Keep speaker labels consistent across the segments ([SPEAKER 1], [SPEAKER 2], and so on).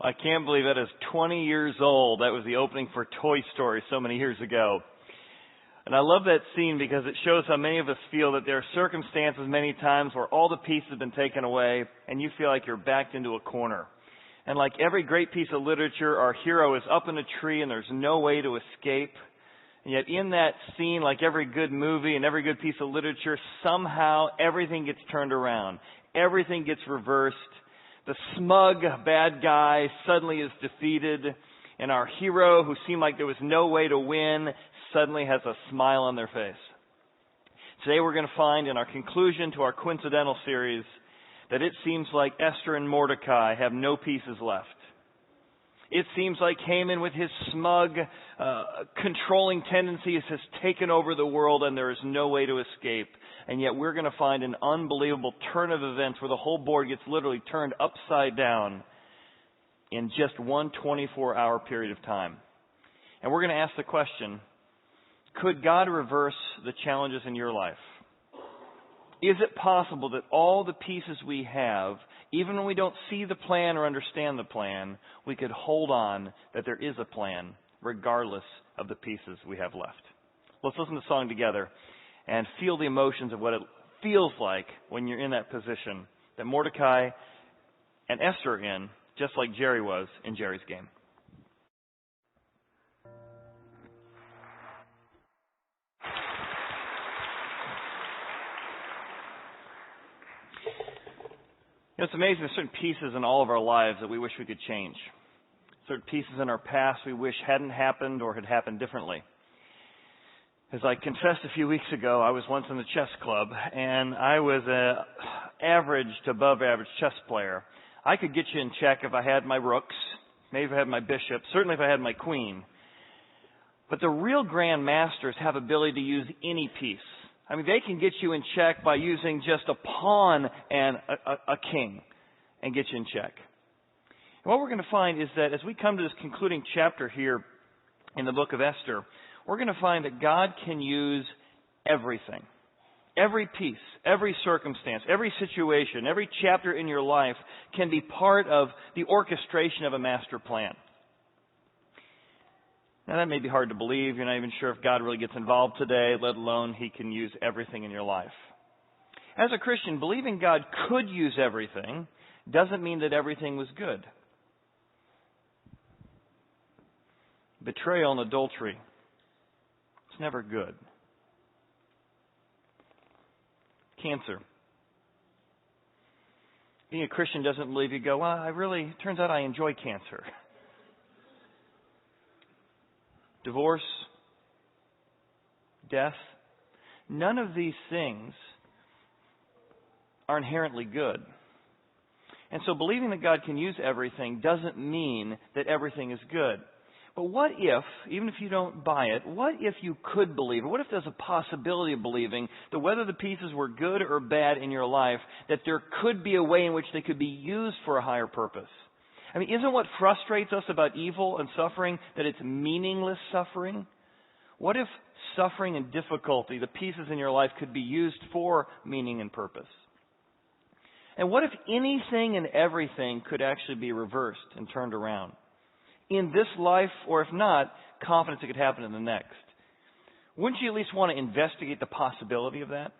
[SPEAKER 1] I can't believe that is 20 years old. That was the opening for Toy Story so many years ago. And I love that scene because it shows how many of us feel that there are circumstances many times where all the pieces have been taken away and you feel like you're backed into a corner. And like every great piece of literature, our hero is up in a tree and there's no way to escape. And yet in that scene, like every good movie and every good piece of literature, somehow everything gets turned around. Everything gets reversed. The smug bad guy suddenly is defeated, and our hero, who seemed like there was no way to win, suddenly has a smile on their face. Today we're going to find in our conclusion to our Coincidental series that it seems like Esther and Mordecai have no pieces left. It seems like Haman, with his smug, controlling tendencies, has taken over the world and there is no way to escape. And yet we're going to find an unbelievable turn of events where the whole board gets literally turned upside down in just one 24-hour period of time. And we're going to ask the question, could God reverse the challenges in your life? Is it possible that all the pieces we have, even when we don't see the plan or understand the plan, we could hold on that there is a plan, regardless of the pieces we have left? Let's listen to the song together and feel the emotions of what it feels like when you're in that position that Mordecai and Esther are in, just like Jerry was in Jerry's game. You know, it's amazing. There's certain pieces in all of our lives that we wish we could change. Certain pieces in our past we wish hadn't happened or had happened differently. As I confessed a few weeks ago, I was once in the chess club, and I was an average to above average chess player. I could get you in check if I had my rooks, maybe if I had my bishop, certainly if I had my queen. But the real Grandmasters have ability to use any piece. I mean, they can get you in check by using just a pawn and a king and get you in check. And what we're going to find is that as we come to this concluding chapter here in the book of Esther, we're going to find that God can use everything. Every piece, every circumstance, every situation, every chapter in your life can be part of the orchestration of a master plan. Now, that may be hard to believe. You're not even sure if God really gets involved today, let alone He can use everything in your life. As a Christian, believing God could use everything doesn't mean that everything was good. Betrayal and adultery, it's never good. Cancer. Being a Christian doesn't believe you go, well, it turns out I enjoy cancer. Divorce, death, none of these things are inherently good. And so believing that God can use everything doesn't mean that everything is good. But what if, even if you don't buy it, what if you could believe, or what if there's a possibility of believing that whether the pieces were good or bad in your life, that there could be a way in which they could be used for a higher purpose? I mean, isn't what frustrates us about evil and suffering that it's meaningless suffering? What if suffering and difficulty, the pieces in your life, could be used for meaning and purpose? And what if anything and everything could actually be reversed and turned around? In this life, or if not, confidence it could happen in the next. Wouldn't you at least want to investigate the possibility of that?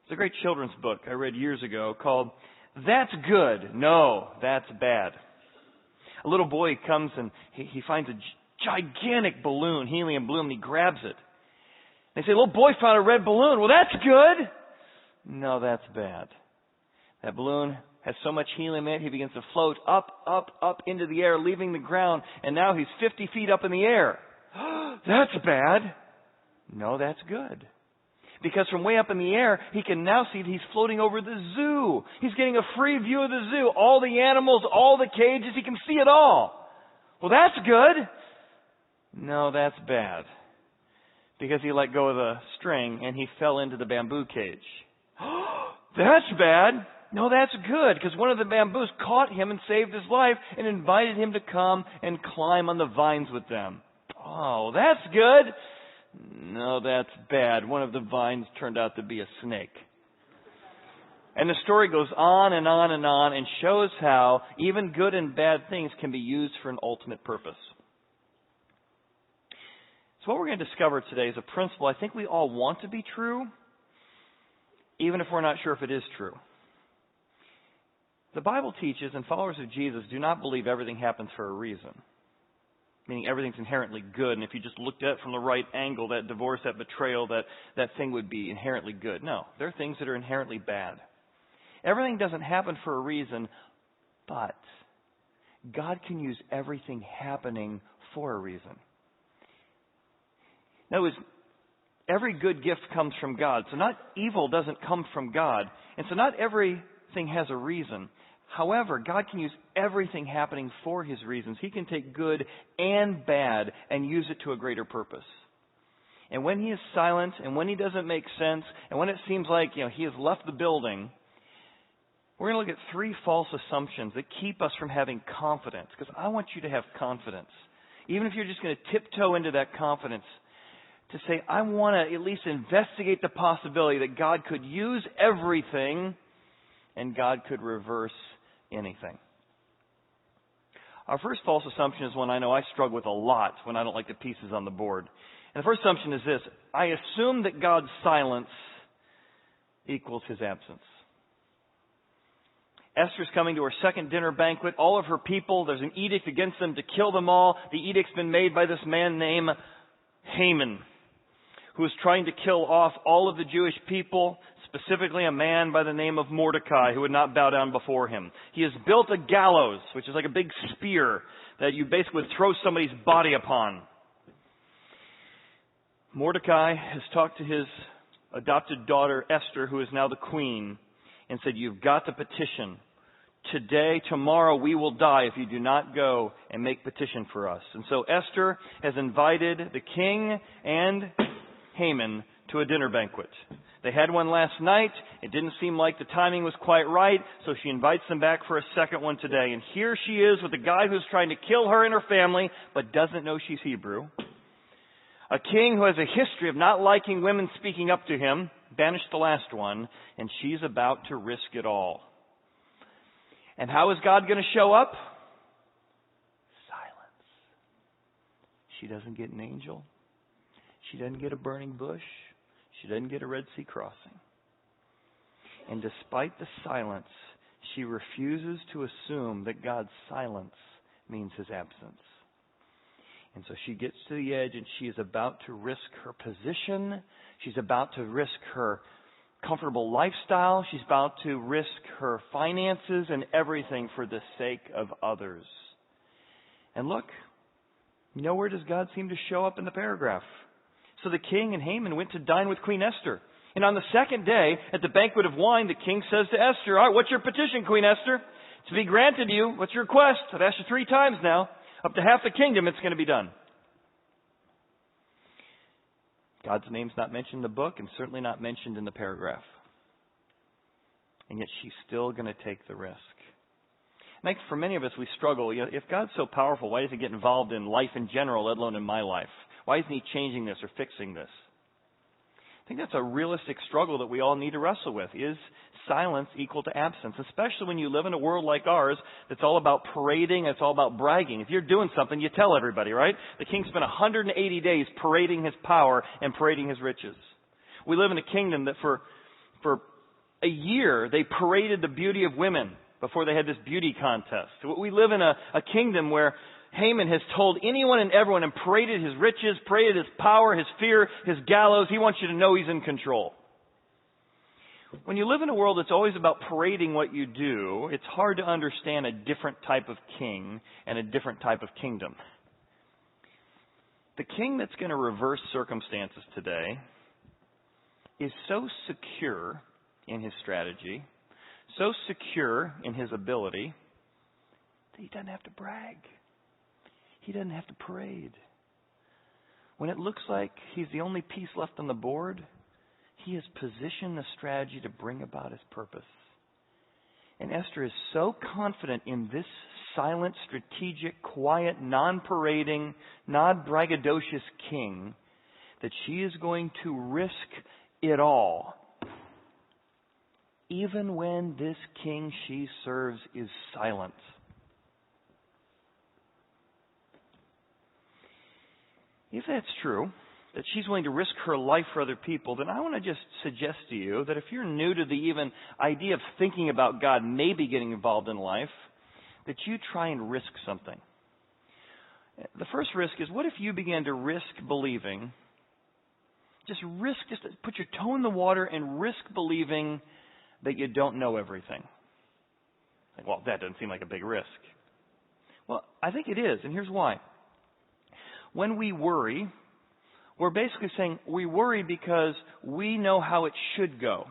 [SPEAKER 1] It's a great children's book I read years ago called That's Good. No, That's Bad. A little boy comes and he finds a gigantic balloon, helium balloon, and he grabs it. They say, little boy found a red balloon. Well, that's good. No, that's bad. That balloon has so much helium in it, he begins to float up, up, up into the air, leaving the ground, and now he's 50 feet up in the air. That's bad. No, that's good. Because from way up in the air, he can now see that he's floating over the zoo. He's getting a free view of the zoo. All the animals, all the cages, he can see it all. Well, that's good. No, that's bad. Because he let go of the string and he fell into the bamboo cage. That's bad. No, that's good. Because one of the bamboos caught him and saved his life and invited him to come and climb on the vines with them. Oh, that's good. No, that's bad. One of the vines turned out to be a snake. And the story goes on and on and on and shows how even good and bad things can be used for an ultimate purpose. So what we're going to discover today is a principle I think we all want to be true, even if we're not sure if it is true. The Bible teaches, and followers of Jesus do not believe everything happens for a reason. Meaning everything's inherently good, and if you just looked at it from the right angle, that divorce, that betrayal, that thing would be inherently good. No, there are things that are inherently bad. Everything doesn't happen for a reason, but God can use everything happening for a reason. In other words, every good gift comes from God. So not evil doesn't come from God. And so not everything has a reason. However, God can use everything happening for His reasons. He can take good and bad and use it to a greater purpose. And when He is silent, and when He doesn't make sense, and when it seems like, He has left the building, we're going to look at 3 false assumptions that keep us from having confidence. Because I want you to have confidence. Even if you're just going to tiptoe into that confidence, to say, I want to at least investigate the possibility that God could use everything and God could reverse anything. Our first false assumption is one I know I struggle with a lot when I don't like the pieces on the board. And the first assumption is this: I assume that God's silence equals His absence. Esther's coming to her second dinner banquet. All of her people, there's an edict against them to kill them all. The edict's been made by this man named Haman, who is trying to kill off all of the Jewish people, specifically a man by the name of Mordecai, who would not bow down before him. He has built a gallows, which is like a big spear that you basically would throw somebody's body upon. Mordecai has talked to his adopted daughter, Esther, who is now the queen, and said, you've got to petition. Today, tomorrow, we will die if you do not go and make petition for us. And so Esther has invited the king and Haman to a dinner banquet. They had one last night. It didn't seem like the timing was quite right, so she invites them back for a second one today. And here she is with a guy who's trying to kill her and her family, but doesn't know she's Hebrew. A king who has a history of not liking women speaking up to him, banished the last one, and she's about to risk it all. And how is God going to show up? Silence. She doesn't get an angel. She doesn't get a burning bush. She doesn't get a Red Sea crossing. And despite the silence, she refuses to assume that God's silence means His absence. And so she gets to the edge and she is about to risk her position. She's about to risk her comfortable lifestyle. She's about to risk her finances and everything for the sake of others. And look, nowhere does God seem to show up in the paragraph. So the king and Haman went to dine with Queen Esther. And on the second day, at the banquet of wine, the king says to Esther, all right, what's your petition, Queen Esther? To be granted you, what's your request? I've asked you 3 times now. Up to half the kingdom, it's going to be done. God's name's not mentioned in the book and certainly not mentioned in the paragraph. And yet she's still going to take the risk. I think for many of us, we struggle. If God's so powerful, why does He get involved in life in general, let alone in my life? Why isn't He changing this or fixing this? I think that's a realistic struggle that we all need to wrestle with. Is silence equal to absence? Especially when you live in a world like ours that's all about parading, it's all about bragging. If you're doing something, you tell everybody, right? The king spent 180 days parading his power and parading his riches. We live in a kingdom that for a year they paraded the beauty of women before they had this beauty contest. We live in a kingdom where Haman has told anyone and everyone and paraded his riches, paraded his power, his fear, his gallows. He wants you to know he's in control. When you live in a world that's always about parading what you do, it's hard to understand a different type of king and a different type of kingdom. The king that's going to reverse circumstances today is so secure in his strategy, so secure in his ability, that he doesn't have to brag. He doesn't have to parade. When it looks like he's the only piece left on the board, he has positioned the strategy to bring about his purpose. And Esther is so confident in this silent, strategic, quiet, non-parading, non-braggadocious king that she is going to risk it all, even when this king she serves is silent. If that's true, that she's willing to risk her life for other people, then I want to just suggest to you that if you're new to the even idea of thinking about God maybe getting involved in life, that you try and risk something. The first risk is, what if you began to risk believing, just put your toe in the water and risk believing that you don't know everything? Like, well, that doesn't seem like a big risk. Well, I think it is, and here's why. When we worry, we're basically saying we worry because we know how it should go.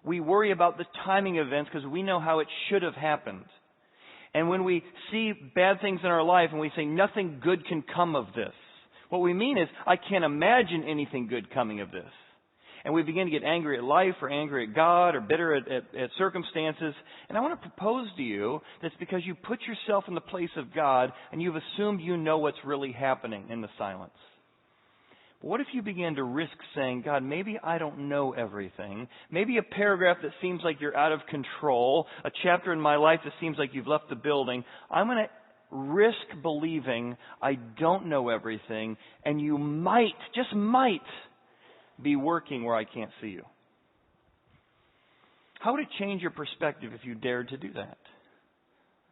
[SPEAKER 1] We worry about the timing of events because we know how it should have happened. And when we see bad things in our life and we say nothing good can come of this, what we mean is I can't imagine anything good coming of this. And we begin to get angry at life or angry at God or bitter at circumstances. And I want to propose to you that's because you put yourself in the place of God and you've assumed you know what's really happening in the silence. But what if you began to risk saying, God, maybe I don't know everything. Maybe a paragraph that seems like you're out of control, a chapter in my life that seems like you've left the building. I'm going to risk believing I don't know everything, and you might, just might, be working where I can't see you. How would it change your perspective if you dared to do that?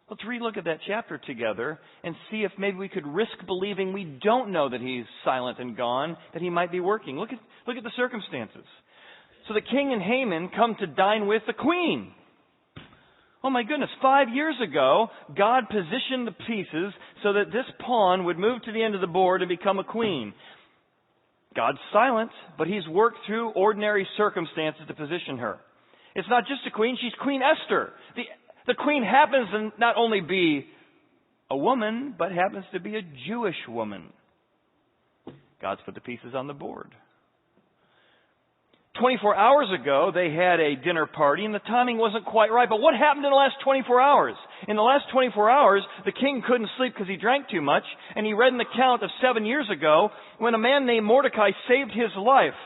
[SPEAKER 1] Let's relook at that chapter together and see if maybe we could risk believing we don't know that he's silent and gone, that he might be working. Look at the circumstances. So the king and Haman come to dine with the queen. Oh my goodness, 5 years ago, God positioned the pieces so that this pawn would move to the end of the board and become a queen. God's silent, but he's worked through ordinary circumstances to position her. It's not just a queen, she's Queen Esther. The queen happens to not only be a woman, but happens to be a Jewish woman. God's put the pieces on the board. 24 hours ago, they had a dinner party, and the timing wasn't quite right. But what happened in the last 24 hours? In the last 24 hours, the king couldn't sleep because he drank too much, and he read an account of 7 years ago when a man named Mordecai saved his life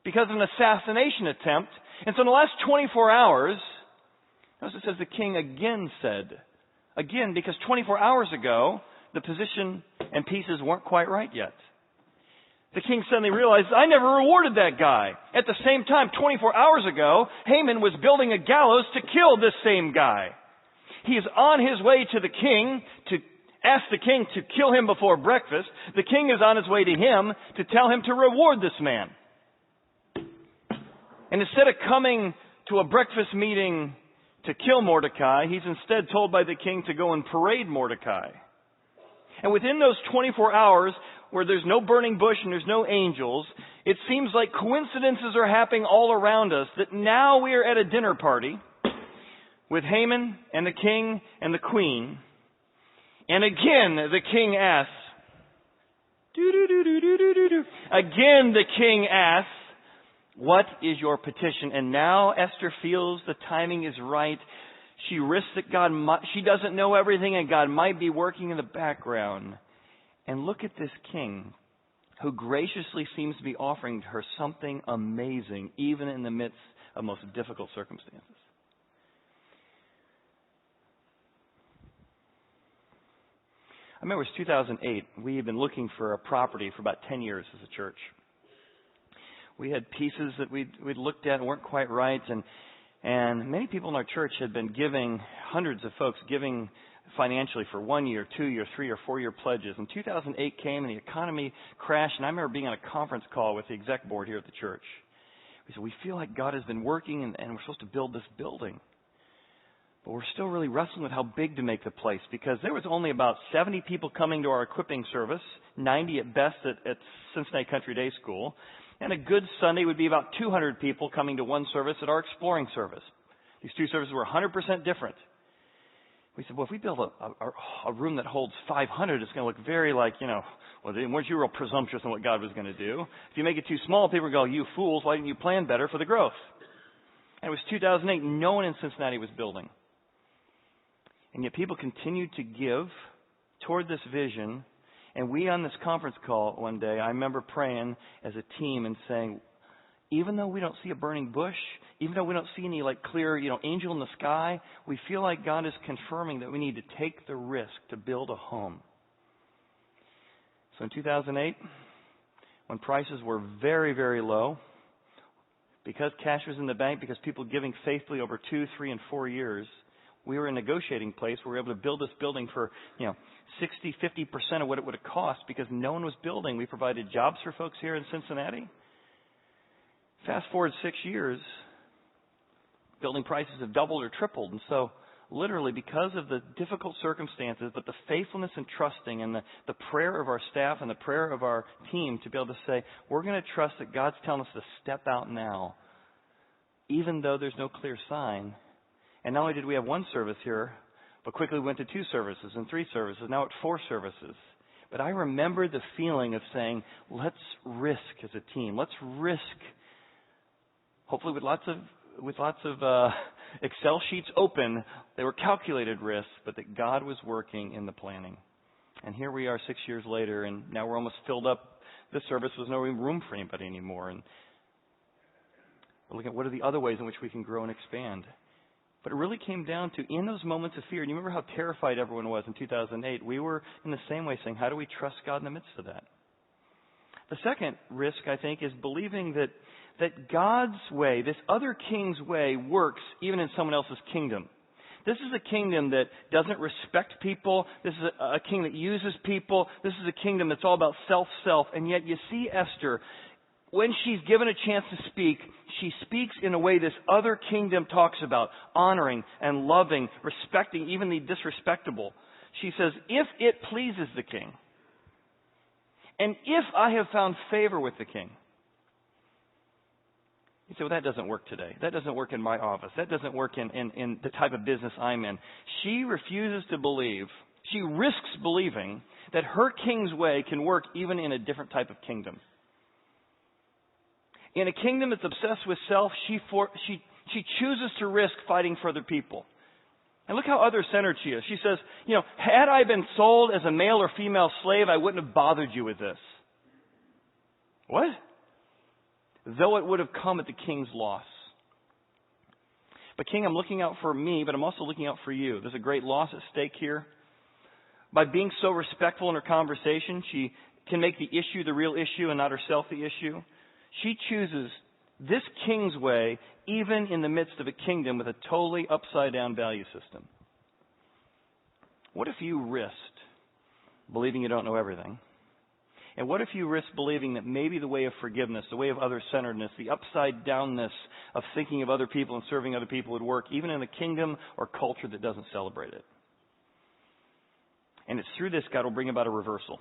[SPEAKER 1] because of an assassination attempt. And so in the last 24 hours, notice it says the king again said, again, because 24 hours ago, the position and pieces weren't quite right yet. The king suddenly realized, I never rewarded that guy. At the same time, 24 hours ago, Haman was building a gallows to kill this same guy. He is on his way to the king to ask the king to kill him before breakfast. The king is on his way to him to tell him to reward this man. And instead of coming to a breakfast meeting to kill Mordecai, he's instead told by the king to go and parade Mordecai. And within those 24 hours, where there's no burning bush and there's no angels, it seems like coincidences are happening all around us, that now we are at a dinner party with Haman and the king and the queen. And again, the king asks, again the king asks, what is your petition? And now Esther feels the timing is right. She risks that she doesn't know everything and God might be working in the background. And look at this king who graciously seems to be offering her something amazing, even in the midst of most difficult circumstances. I remember it was 2008. We had been looking for a property for about 10 years as a church. We had pieces that we'd looked at and weren't quite right, and many people in our church had been giving, hundreds of folks giving financially for 1 year, 2 year, 3 or 4 year pledges. And 2008 came and the economy crashed, and I remember being on a conference call with the exec board here at the church. We said, we feel like God has been working and we're supposed to build this building. But we're still really wrestling with how big to make the place, because there was only about 70 people coming to our equipping service, 90 at best at Cincinnati Country Day School. And a good Sunday would be about 200 people coming to one service at our exploring service. These two services were 100% different. We said, well, if we build a room that holds 500, it's going to look very like, well, weren't you real presumptuous in what God was going to do? If you make it too small, people go, you fools, why didn't you plan better for the growth? And it was 2008. No one in Cincinnati was building. And yet people continued to give toward this vision. And we on this conference call one day, I remember praying as a team and saying, even though we don't see a burning bush, even though we don't see any clear, angel in the sky, we feel like God is confirming that we need to take the risk to build a home. So in 2008, when prices were very, very low, because cash was in the bank, because people giving faithfully over 2, 3, and 4 years, we were in a negotiating place where we were able to build this building for, 60, 50% of what it would have cost because no one was building. We provided jobs for folks here in Cincinnati. Fast forward 6 years, building prices have doubled or tripled. And so literally because of the difficult circumstances, but the faithfulness and trusting and the prayer of our staff and the prayer of our team to be able to say, we're going to trust that God's telling us to step out now, even though there's no clear sign. And not only did we have 1 service here, but quickly went to 2 services and 3 services, now at 4 services. But I remember the feeling of saying, let's risk as a team. Let's risk, hopefully with lots of Excel sheets open. They were calculated risks, but that God was working in the planning. And here we are 6 years later, and now we're almost filled up. This service was no room for anybody anymore. And we're looking at what are the other ways in which we can grow and expand. But it really came down to, in those moments of fear, and you remember how terrified everyone was in 2008, we were in the same way saying, how do we trust God in the midst of that? The second risk, I think, is believing that God's way, this other king's way, works even in someone else's kingdom. This is a kingdom that doesn't respect people. This is a king that uses people. This is a kingdom that's all about self. And yet you see Esther, when she's given a chance to speak, she speaks in a way this other kingdom talks about, honoring and loving, respecting even the disrespectable. She says, if it pleases the king, and if I have found favor with the king. You say, well, that doesn't work today. That doesn't work in my office. That doesn't work in the type of business I'm in. She refuses to believe, she risks believing that her king's way can work even in a different type of kingdom. In a kingdom that's obsessed with self, she chooses to risk fighting for other people. And look how other-centered she is. She says, had I been sold as a male or female slave, I wouldn't have bothered you with this. What? Though it would have come at the king's loss. But king, I'm looking out for me, but I'm also looking out for you. There's a great loss at stake here. By being so respectful in her conversation, she can make the issue the real issue and not herself the issue. She chooses this king's way, even in the midst of a kingdom with a totally upside-down value system. What if you risked believing you don't know everything? And what if you risk believing that maybe the way of forgiveness, the way of other-centeredness, the upside-downness of thinking of other people and serving other people would work even in a kingdom or culture that doesn't celebrate it? And it's through this God will bring about a reversal.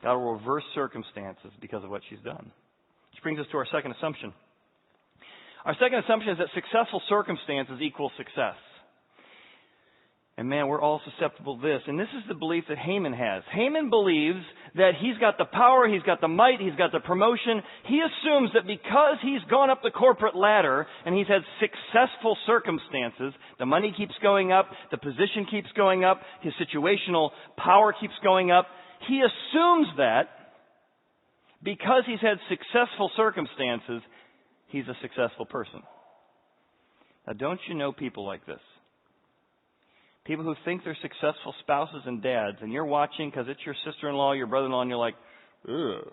[SPEAKER 1] God will reverse circumstances because of what she's done. Which brings us to our second assumption. Our second assumption is that successful circumstances equal success. And man, we're all susceptible to this. And this is the belief that Haman has. Haman believes that he's got the power, he's got the might, he's got the promotion. He assumes that because he's gone up the corporate ladder and he's had successful circumstances, the money keeps going up, the position keeps going up, his situational power keeps going up. He assumes that because he's had successful circumstances, he's a successful person. Now, don't you know people like this? People who think they're successful spouses and dads, and you're watching because it's your sister-in-law, your brother-in-law, and you're like, ugh.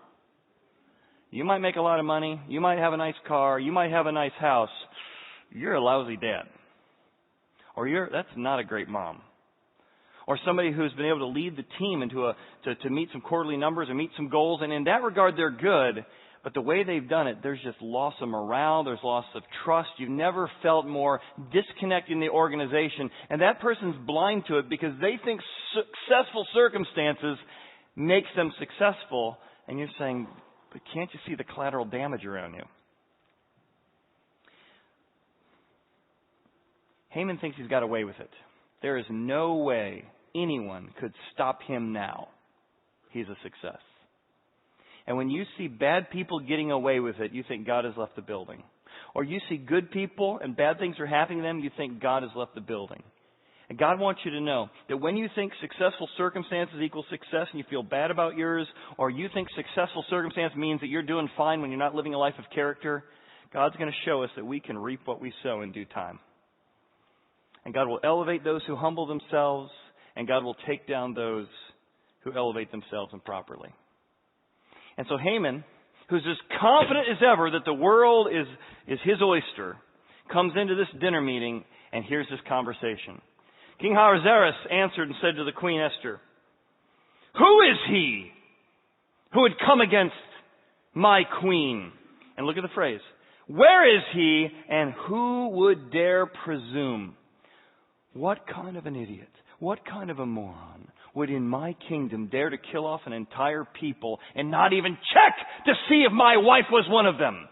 [SPEAKER 1] You might make a lot of money. You might have a nice car. You might have a nice house. You're a lousy dad. Or that's not a great mom. Or somebody who's been able to lead the team to meet some quarterly numbers or meet some goals, and in that regard, they're good. But the way they've done it, there's just loss of morale, there's loss of trust. You've never felt more disconnected in the organization. And that person's blind to it because they think successful circumstances makes them successful. And you're saying, but can't you see the collateral damage around you? Haman thinks he's got away with it. There is no way anyone could stop him now. He's a success. And when you see bad people getting away with it, you think God has left the building. Or you see good people and bad things are happening to them, you think God has left the building. And God wants you to know that when you think successful circumstances equal success and you feel bad about yours, or you think successful circumstance means that you're doing fine when you're not living a life of character, God's going to show us that we can reap what we sow in due time. And God will elevate those who humble themselves, and God will take down those who elevate themselves improperly. And so Haman, who's as confident as ever that the world is his oyster, comes into this dinner meeting and hears this conversation. King Ahasuerus answered and said to the Queen Esther, "Who is he who would come against my queen?" And look at the phrase. "Where is he, and who would dare presume?" What kind of an idiot, what kind of a moron would in my kingdom dare to kill off an entire people and not even check to see if my wife was one of them?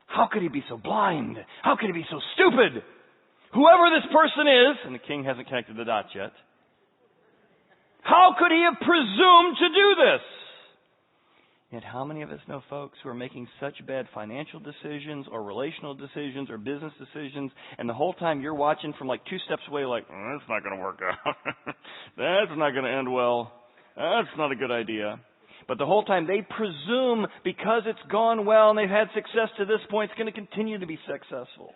[SPEAKER 1] How could he be so blind? How could he be so stupid? Whoever this person is, and the king hasn't connected the dots yet, how could he have presumed to do this? Yet how many of us know folks who are making such bad financial decisions or relational decisions or business decisions, and the whole time you're watching from like 2 steps away like, that's not going to work out. That's not going to end well. That's not a good idea. But the whole time they presume because it's gone well and they've had success to this point, it's going to continue to be successful.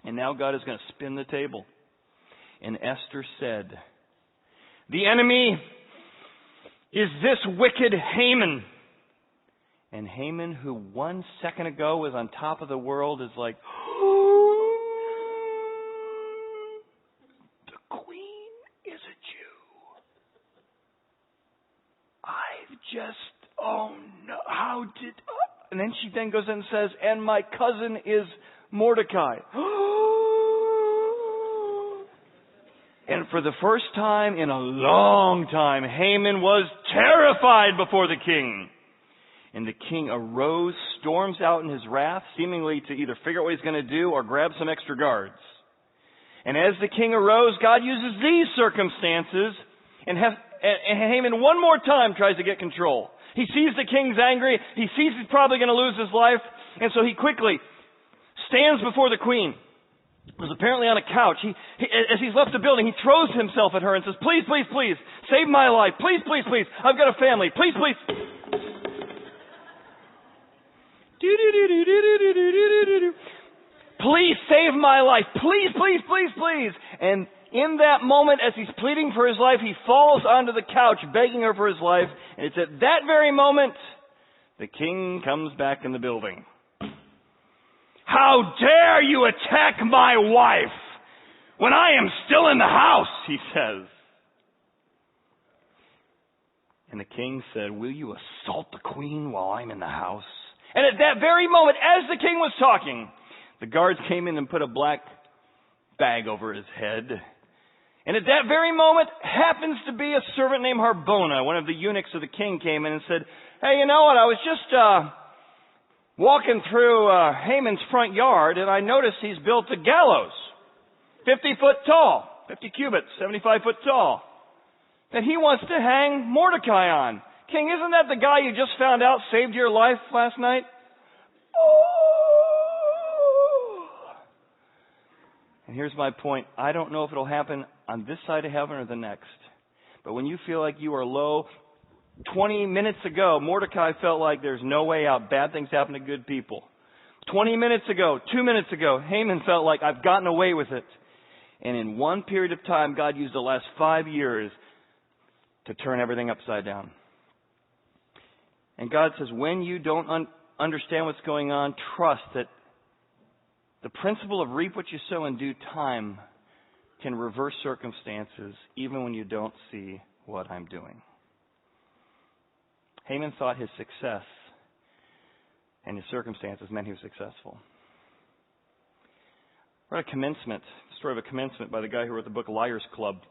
[SPEAKER 1] And now God is going to spin the table. And Esther said, "The enemy is this wicked Haman." And Haman, who 1 second ago was on top of the world, is like, "The queen is a Jew. I've just, oh no, how did..." And then she then goes in and says, "And my cousin is Mordecai." And for the first time in a long time, Haman was terrified before the king. And the king arose, storms out in his wrath, seemingly to either figure out what he's going to do or grab some extra guards. And as the king arose, God uses these circumstances, and Haman one more time tries to get control. He sees the king's angry. He sees he's probably going to lose his life. And so he quickly stands before the queen, who's apparently on a couch. As he's left the building, he throws himself at her and says, "Please, please, please, save my life. Please, please, please. I've got a family. Please, please." "Please save my life. Please, please, please, please." And in that moment, as he's pleading for his life, he falls onto the couch, begging her for his life. And it's at that very moment, the king comes back in the building. "How dare you attack my wife when I am still in the house?" he says. And the king said, "Will you assault the queen while I'm in the house?" And at that very moment, as the king was talking, the guards came in and put a black bag over his head. And at that very moment, happens to be a servant named Harbona, one of the eunuchs of the king, came in and said, "Hey, you know what? I was just walking through Haman's front yard, and I noticed he's built a gallows, 50 foot tall, 50 cubits, 75 foot tall, that he wants to hang Mordecai on. King, isn't that the guy you just found out saved your life last night?" Oh. And here's my point. I don't know if it'll happen on this side of heaven or the next. But when you feel like you are low, 20 minutes ago, Mordecai felt like there's no way out. Bad things happen to good people. 20 minutes ago, 2 minutes ago, Haman felt like I've gotten away with it. And in one period of time, God used the last 5 years to turn everything upside down. And God says, when you don't understand what's going on, trust that the principle of reap what you sow in due time can reverse circumstances even when you don't see what I'm doing. Haman thought his success and his circumstances meant he was successful. I read the story of a commencement by the guy who wrote the book Liars Club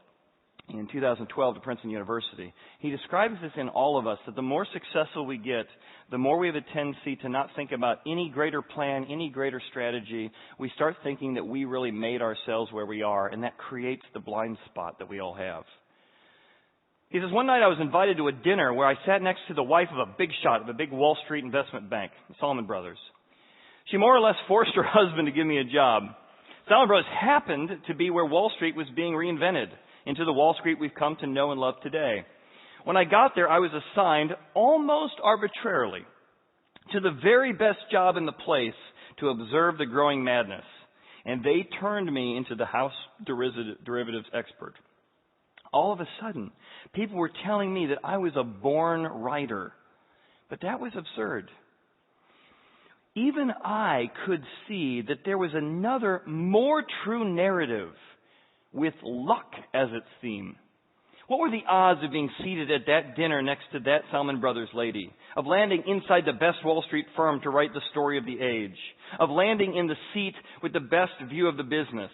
[SPEAKER 1] in 2012 at Princeton University. He describes this in all of us, that the more successful we get, the more we have a tendency to not think about any greater plan, any greater strategy. We start thinking that we really made ourselves where we are, and that creates the blind spot that we all have. He says, one night I was invited to a dinner where I sat next to the wife of a big shot of a big Wall Street investment bank, the Salomon Brothers. She more or less forced her husband to give me a job. Salomon Brothers happened to be where Wall Street was being reinvented into the Wall Street we've come to know and love today. When I got there, I was assigned almost arbitrarily to the very best job in the place to observe the growing madness. And they turned me into the house derivatives expert. All of a sudden, people were telling me that I was a born writer. But that was absurd. Even I could see that there was another, more true narrative with luck as its theme. What were the odds of being seated at that dinner next to that Salomon Brothers lady? Of landing inside the best Wall Street firm to write the story of the age? Of landing in the seat with the best view of the business?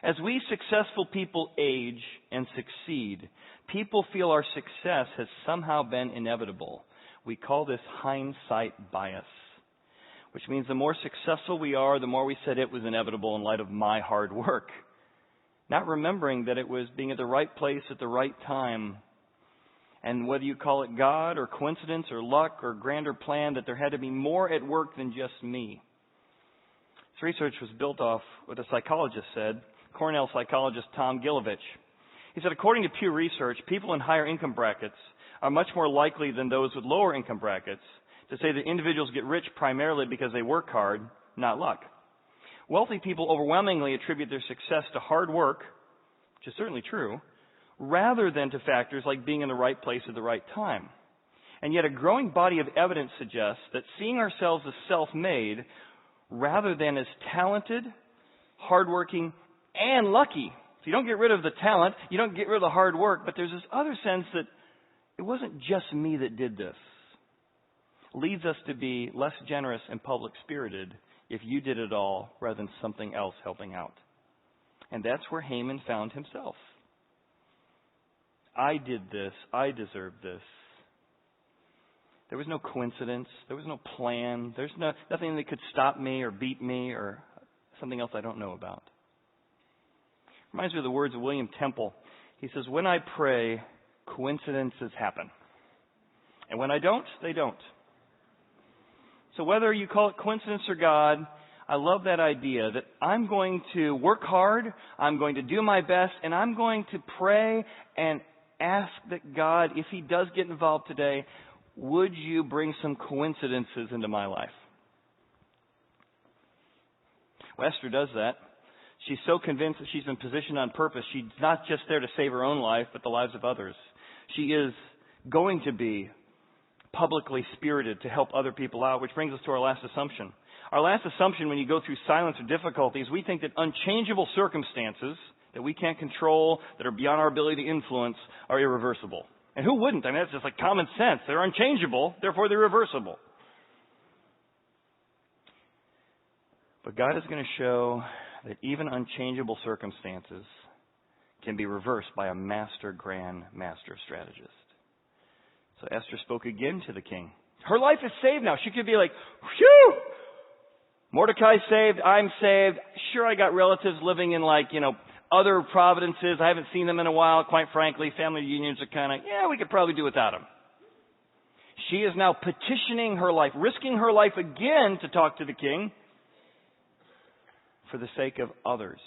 [SPEAKER 1] As we successful people age and succeed, people feel our success has somehow been inevitable. We call this hindsight bias, which means the more successful we are, the more we said it was inevitable in light of my hard work. Not remembering that it was being at the right place at the right time. And whether you call it God or coincidence or luck or grander plan, that there had to be more at work than just me. This research was built off what a psychologist said, Cornell psychologist Tom Gilovich. He said, according to Pew Research, people in higher income brackets are much more likely than those with lower income brackets to say that individuals get rich primarily because they work hard, not luck. Wealthy people overwhelmingly attribute their success to hard work, which is certainly true, rather than to factors like being in the right place at the right time. And yet a growing body of evidence suggests that seeing ourselves as self-made rather than as talented, hardworking, and lucky. So you don't get rid of the talent, you don't get rid of the hard work, but there's this other sense that it wasn't just me that did this. Leads us to be less generous and public-spirited if you did it all rather than something else helping out. And that's where Haman found himself. I did this. I deserve this. There was no coincidence. There was no plan. There's nothing that could stop me or beat me or something else I don't know about. Reminds me of the words of William Temple. He says, when I pray, coincidences happen. And when I don't, they don't. So whether you call it coincidence or God, I love that idea that I'm going to work hard, I'm going to do my best, and I'm going to pray and ask that God, if He does get involved today, would you bring some coincidences into my life? Well, Esther does that. She's so convinced that she's been positioned on purpose. She's not just there to save her own life, but the lives of others. She is going to be publicly spirited to help other people out, which brings us to our last assumption. Our last assumption when you go through silence or difficulties, we think that unchangeable circumstances that we can't control, that are beyond our ability to influence, are irreversible. And who wouldn't? I mean, that's just like common sense. They're unchangeable, therefore they're reversible. But God is going to show that even unchangeable circumstances can be reversed by a master grandmaster strategist. So Esther spoke again to the king. Her life is saved now. She could be like, phew! Mordecai's saved. I'm saved. Sure, I got relatives living in other providences. I haven't seen them in a while. Quite frankly, family reunions are kind of, we could probably do without them. She is now petitioning her life, risking her life again to talk to the king for the sake of others.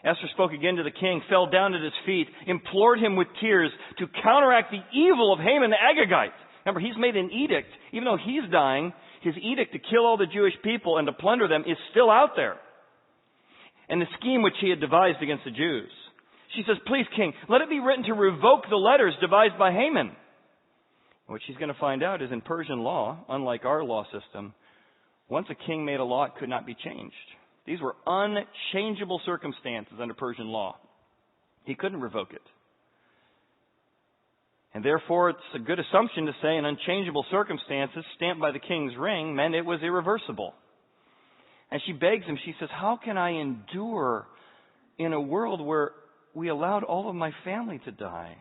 [SPEAKER 1] Esther spoke again to the king, fell down at his feet, implored him with tears to counteract the evil of Haman the Agagite. Remember, he's made an edict. Even though he's dying, his edict to kill all the Jewish people and to plunder them is still out there. And the scheme which he had devised against the Jews. She says, please, king, let it be written to revoke the letters devised by Haman. What she's going to find out is in Persian law, unlike our law system, once a king made a law, it could not be changed. These were unchangeable circumstances under Persian law. He couldn't revoke it. And therefore, it's a good assumption to say in unchangeable circumstances, stamped by the king's ring, meant it was irreversible. And she begs him, she says, how can I endure in a world where we allowed all of my family to die?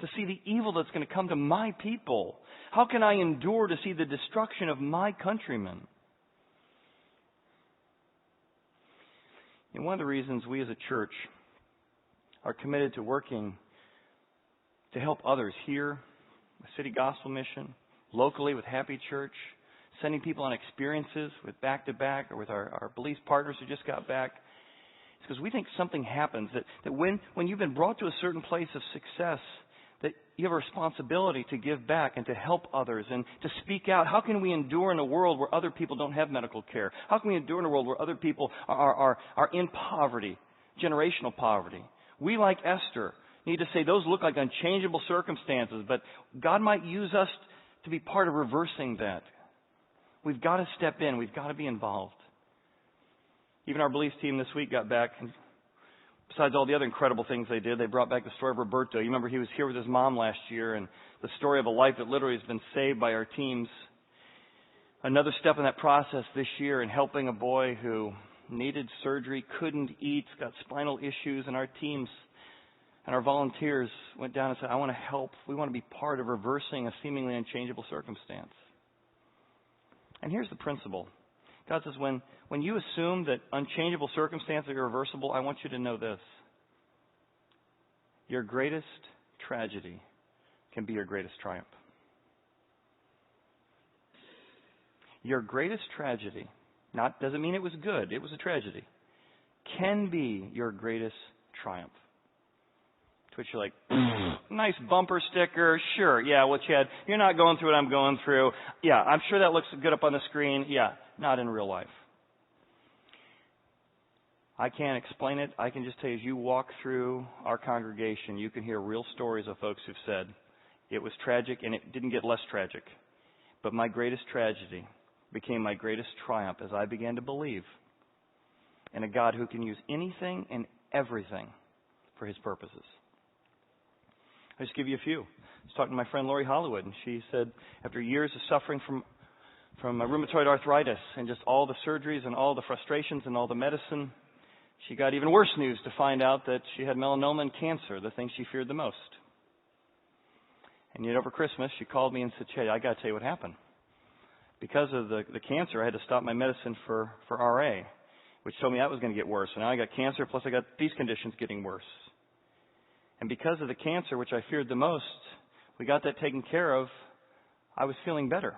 [SPEAKER 1] To see the evil that's going to come to my people? How can I endure to see the destruction of my countrymen? And one of the reasons we as a church are committed to working to help others here, with City Gospel Mission, locally with Happy Church, sending people on experiences with Back to Back or with our Belize partners who just got back, It's because we think something happens, that when you've been brought to a certain place of success, that you have a responsibility to give back and to help others and to speak out. How can we endure in a world where other people don't have medical care? How can we endure in a world where other people are in poverty, generational poverty? We, like Esther, need to say those look like unchangeable circumstances, but God might use us to be part of reversing that. We've got to step in. We've got to be involved. Even our beliefs team this week got back, and besides all the other incredible things they did, they brought back the story of Roberto. You remember he was here with his mom last year, and the story of a life that literally has been saved by our teams. Another step in that process this year in helping a boy who needed surgery, couldn't eat, got spinal issues, and our teams and our volunteers went down and said, I want to help. We want to be part of reversing a seemingly unchangeable circumstance. And here's the principle. God says, when you assume that unchangeable circumstances are irreversible, I want you to know this. Your greatest tragedy can be your greatest triumph. Your greatest tragedy, doesn't mean it was good, it was a tragedy, can be your greatest triumph. To which you're like, nice bumper sticker, sure, yeah, well, Chad, you're not going through what I'm going through. Yeah, I'm sure that looks good up on the screen. Yeah, not in real life. I can't explain it. I can just tell you, as you walk through our congregation, you can hear real stories of folks who've said, it was tragic and it didn't get less tragic. But my greatest tragedy became my greatest triumph as I began to believe in a God who can use anything and everything for His purposes. I'll just give you a few. I was talking to my friend Lori Hollywood, and she said after years of suffering from rheumatoid arthritis and just all the surgeries and all the frustrations and all the medicine, she got even worse news to find out that she had melanoma and cancer, the thing she feared the most. And yet over Christmas, she called me and said, Chad, I got to tell you what happened. Because of the cancer, I had to stop my medicine for RA, which told me that was going to get worse. And now I got cancer, plus I got these conditions getting worse. And because of the cancer, which I feared the most, we got that taken care of. I was feeling better.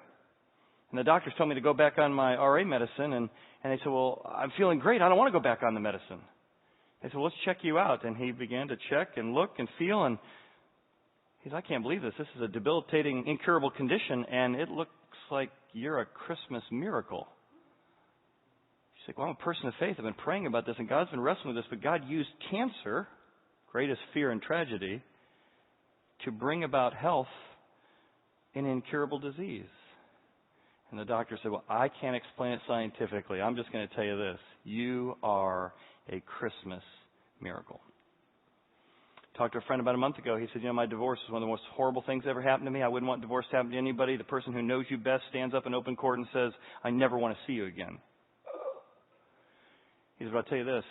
[SPEAKER 1] And the doctors told me to go back on my RA medicine. And they said, well, I'm feeling great. I don't want to go back on the medicine. They said, well, let's check you out. And he began to check and look and feel. And he said, I can't believe this. This is a debilitating, incurable condition. And it looks like you're a Christmas miracle. She's like, well, I'm a person of faith. I've been praying about this. And God's been wrestling with this. But God used cancer, greatest fear and tragedy, to bring about health in incurable disease. And the doctor said, well, I can't explain it scientifically. I'm just going to tell you this. You are a Christmas miracle. Talked to a friend about a month ago. He said, my divorce is one of the most horrible things that ever happened to me. I wouldn't want divorce to happen to anybody. The person who knows you best stands up in open court and says, I never want to see you again. He said, I'll tell you this.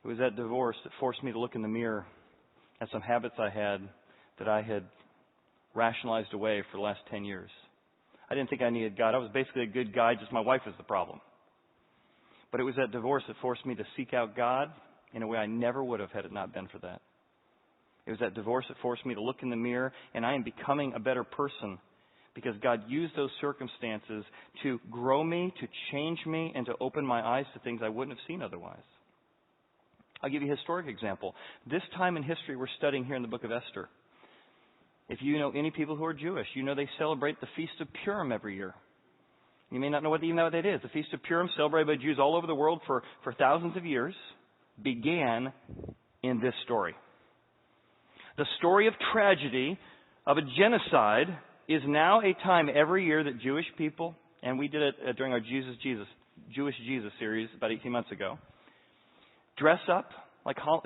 [SPEAKER 1] It was that divorce that forced me to look in the mirror at some habits I had rationalized away for the last 10 years. I didn't think I needed God. I was basically a good guy, just my wife was the problem. But it was that divorce that forced me to seek out God in a way I never would have had it not been for that. It was that divorce that forced me to look in the mirror, and I am becoming a better person because God used those circumstances to grow me, to change me, and to open my eyes to things I wouldn't have seen otherwise. I'll give you a historic example. This time in history we're studying here in the book of Esther. If you know any people who are Jewish, you know they celebrate the Feast of Purim every year. You may not know even what that is. The Feast of Purim, celebrated by Jews all over the world for thousands of years, began in this story. The story of tragedy, of a genocide, is now a time every year that Jewish people, and we did it during our Jewish Jesus series about 18 months ago, dress up,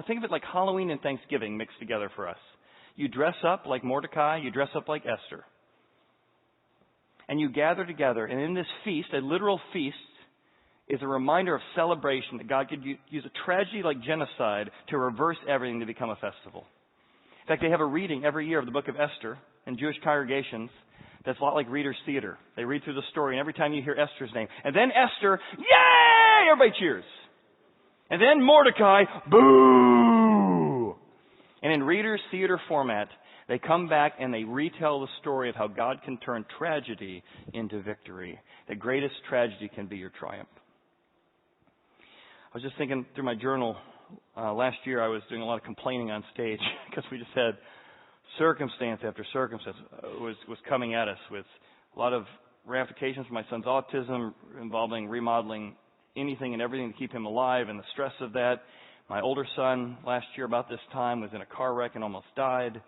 [SPEAKER 1] think of it like Halloween and Thanksgiving mixed together for us. You dress up like Mordecai, you dress up like Esther. And you gather together, and in this feast, a literal feast, is a reminder of celebration that God could use a tragedy like genocide to reverse everything to become a festival. In fact, they have a reading every year of the book of Esther in Jewish congregations that's a lot like Reader's Theater. They read through the story, and every time you hear Esther's name, and then Esther, yay! Everybody cheers. And then Mordecai, boo! And in Reader's Theater format, they come back and they retell the story of how God can turn tragedy into victory. The greatest tragedy can be your triumph. I was just thinking through my journal. Last year I was doing a lot of complaining on stage because we just had circumstance after circumstance was coming at us with a lot of ramifications for my son's autism involving remodeling anything and everything to keep him alive and the stress of that. My older son last year about this time was in a car wreck and almost died.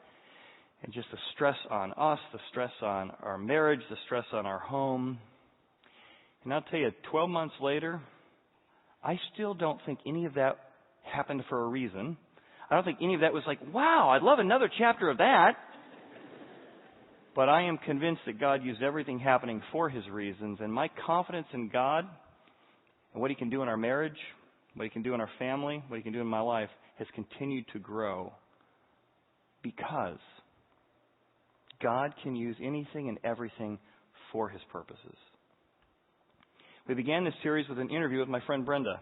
[SPEAKER 1] And just the stress on us, the stress on our marriage, the stress on our home. And I'll tell you, 12 months later, I still don't think any of that happened for a reason. I don't think any of that was like, wow, I'd love another chapter of that. But I am convinced that God used everything happening for His reasons. And my confidence in God and what He can do in our marriage, what He can do in our family, what He can do in my life has continued to grow because God can use anything and everything for His purposes. We began this series with an interview with my friend Brenda,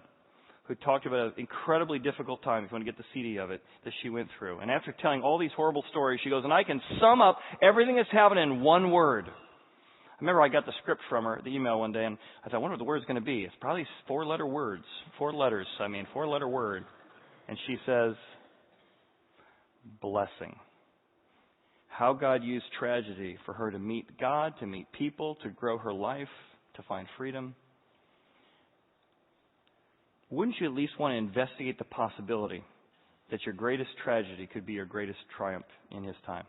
[SPEAKER 1] who talked about an incredibly difficult time, if you want to get the CD of it, that she went through. And after telling all these horrible stories, she goes, and I can sum up everything that's happened in one word. I remember I got the script from her, the email one day, and I thought, I wonder what the word's going to be. It's probably 4-letter words. 4-letter word. And she says, blessing. How God used tragedy for her to meet God, to meet people, to grow her life, to find freedom. Wouldn't you at least want to investigate the possibility that your greatest tragedy could be your greatest triumph in His time?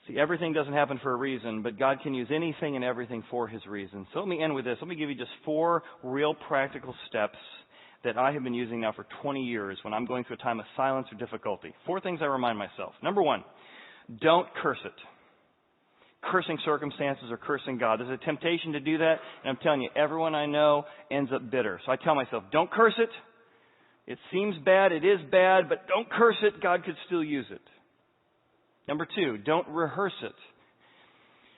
[SPEAKER 1] See, everything doesn't happen for a reason, but God can use anything and everything for His reason. So let me end with this. Let me give you just 4 real practical steps that I have been using now for 20 years when I'm going through a time of silence or difficulty. 4 things I remind myself. Number 1, don't curse it. Cursing circumstances or cursing God. There's a temptation to do that, and I'm telling you, everyone I know ends up bitter. So I tell myself, don't curse it. It seems bad, it is bad, but don't curse it. God could still use it. Number 2, don't rehearse it.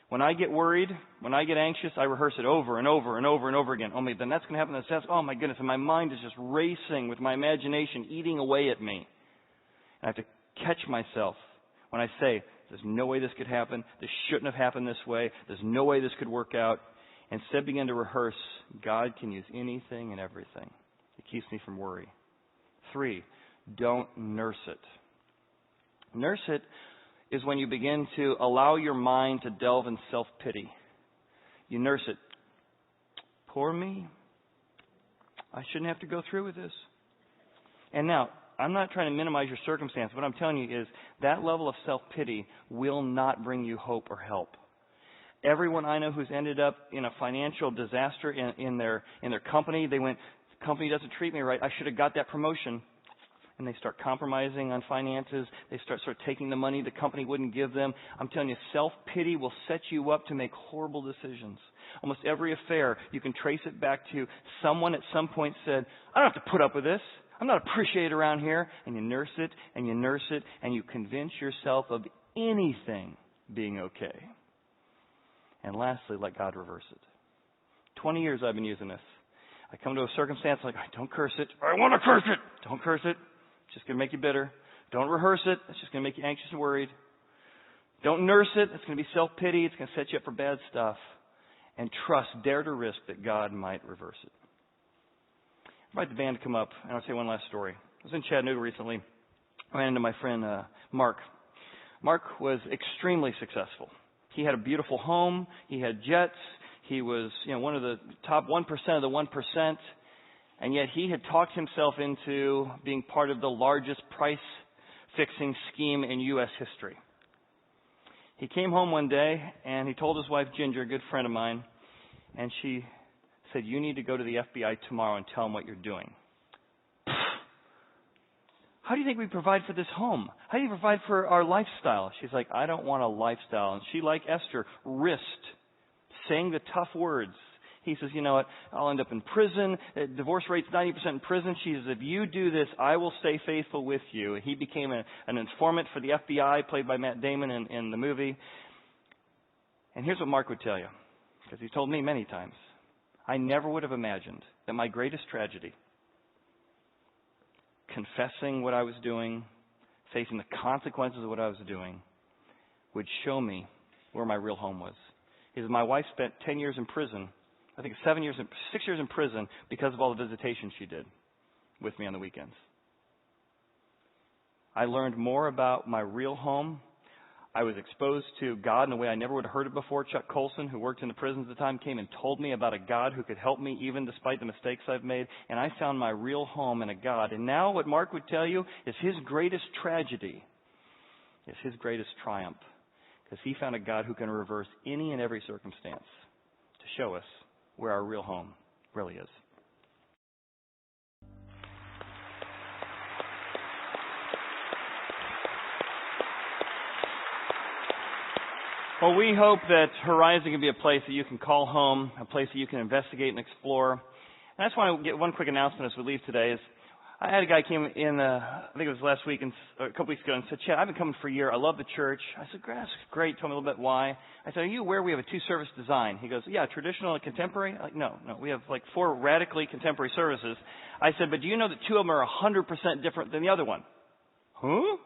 [SPEAKER 1] When I get worried, when I get anxious, I rehearse it over and over and over and over again. Oh, maybe then that's going to happen. That's, oh, my goodness. And my mind is just racing with my imagination, eating away at me. And I have to catch myself when I say, there's no way this could happen. This shouldn't have happened this way. There's no way this could work out. Instead, begin to rehearse, God can use anything and everything. It keeps me from worry. 3, don't nurse it. Nurse it is when you begin to allow your mind to delve in self-pity. You nurse it. Poor me. I shouldn't have to go through with this. And now, I'm not trying to minimize your circumstance. What I'm telling you is that level of self-pity will not bring you hope or help. Everyone I know who's ended up in a financial disaster in their company, they went, the company doesn't treat me right. I should have got that promotion. And they start compromising on finances. They start taking the money the company wouldn't give them. I'm telling you, self-pity will set you up to make horrible decisions. Almost every affair, you can trace it back to someone at some point said, I don't have to put up with this. I'm not appreciated around here. And you nurse it, and you nurse it, and you convince yourself of anything being okay. And lastly, let God reverse it. 20 years I've been using this. I come to a circumstance like, don't curse it. I want to curse it. Don't curse it. It's just going to make you bitter. Don't rehearse it. It's just going to make you anxious and worried. Don't nurse it. It's going to be self-pity. It's going to set you up for bad stuff. And trust, dare to risk that God might reverse it. I invite the band to come up, and I'll tell you one last story. I was in Chattanooga recently. I ran into my friend Mark. Mark was extremely successful. He had a beautiful home. He had jets. He was, one of the top 1% of the 1%. And yet he had talked himself into being part of the largest price-fixing scheme in U.S. history. He came home one day, and he told his wife, Ginger, a good friend of mine, and she said, you need to go to the FBI tomorrow and tell them what you're doing. How do you think we provide for this home? How do you provide for our lifestyle? She's like, I don't want a lifestyle. And she, like Esther, risked saying the tough words. He says, you know what, I'll end up in prison. Divorce rate's 90% in prison. She says, if you do this, I will stay faithful with you. He became an informant for the FBI, played by Matt Damon in the movie. And here's what Mark would tell you, because he's told me many times. I never would have imagined that my greatest tragedy, confessing what I was doing, facing the consequences of what I was doing, would show me where my real home was. He says, my wife spent 10 years in prison I think 6 years in prison because of all the visitation she did with me on the weekends. I learned more about my real home. I was exposed to God in a way I never would have heard it before. Chuck Colson, who worked in the prisons at the time, came and told me about a God who could help me even despite the mistakes I've made. And I found my real home in a God. And now what Mark would tell you is his greatest tragedy is his greatest triumph. Because he found a God who can reverse any and every circumstance to show us where our real home really is. Well, we hope that Horizon can be a place that you can call home, a place that you can investigate and explore. And I just want to get one quick announcement as we leave today. I had a guy came in, I think it was last week, a couple weeks ago, and said, Chad, I've been coming for a year. I love the church. I said, that's great. Told me a little bit why. I said, are you aware we have a two-service design? He goes, yeah, traditional and contemporary? I'm like, no. We have like 4 radically contemporary services. I said, but do you know that 2 of them are 100% different than the other one? Huh?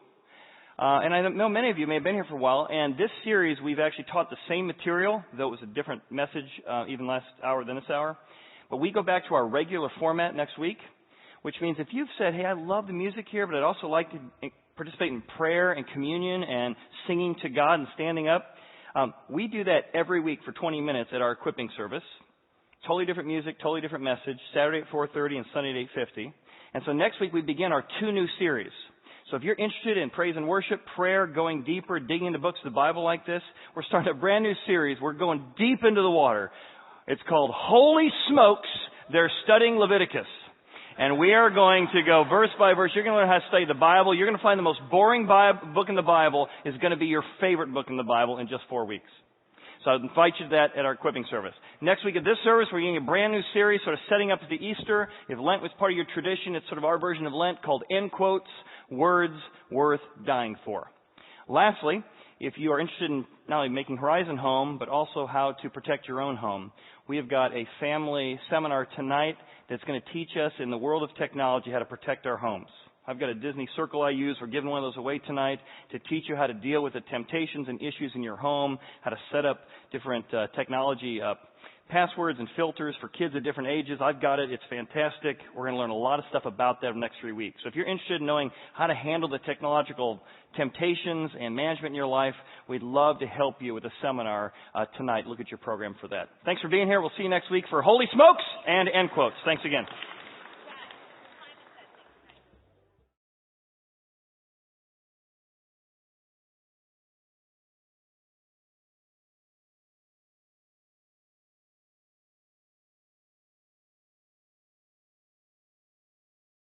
[SPEAKER 1] And I know many of you may have been here for a while, and this series we've actually taught the same material, though it was a different message even last hour than this hour. But we go back to our regular format next week, which means if you've said, hey, I love the music here, but I'd also like to participate in prayer and communion and singing to God and standing up, we do that every week for 20 minutes at our equipping service. Totally different music, totally different message, Saturday at 4:30 and Sunday at 8:50. And so next week we begin our 2 new series. So if you're interested in praise and worship, prayer, going deeper, digging into books of the Bible like this, we're starting a brand new series. We're going deep into the water. It's called Holy Smokes, They're Studying Leviticus. And we are going to go verse by verse. You're going to learn how to study the Bible. You're going to find the most boring book in the Bible is going to be your favorite book in the Bible in just 4 weeks. So I invite you to that at our equipping service. Next week at this service, we're getting a brand new series, sort of setting up to the Easter. If Lent was part of your tradition, it's sort of our version of Lent called End Quotes, Words Worth Dying For. Lastly, if you are interested in not only making Horizon home, but also how to protect your own home, we have got a family seminar tonight that's going to teach us in the world of technology how to protect our homes. I've got a Disney Circle I use. We're giving one of those away tonight to teach you how to deal with the temptations and issues in your home, how to set up different technology passwords and filters for kids at different ages. I've got it. It's fantastic. We're going to learn a lot of stuff about that in the next 3 weeks. So if you're interested in knowing how to handle the technological temptations and management in your life, we'd love to help you with a seminar tonight. Look at your program for that. Thanks for being here. We'll see you next week for Holy Smokes and End Quotes. Thanks again.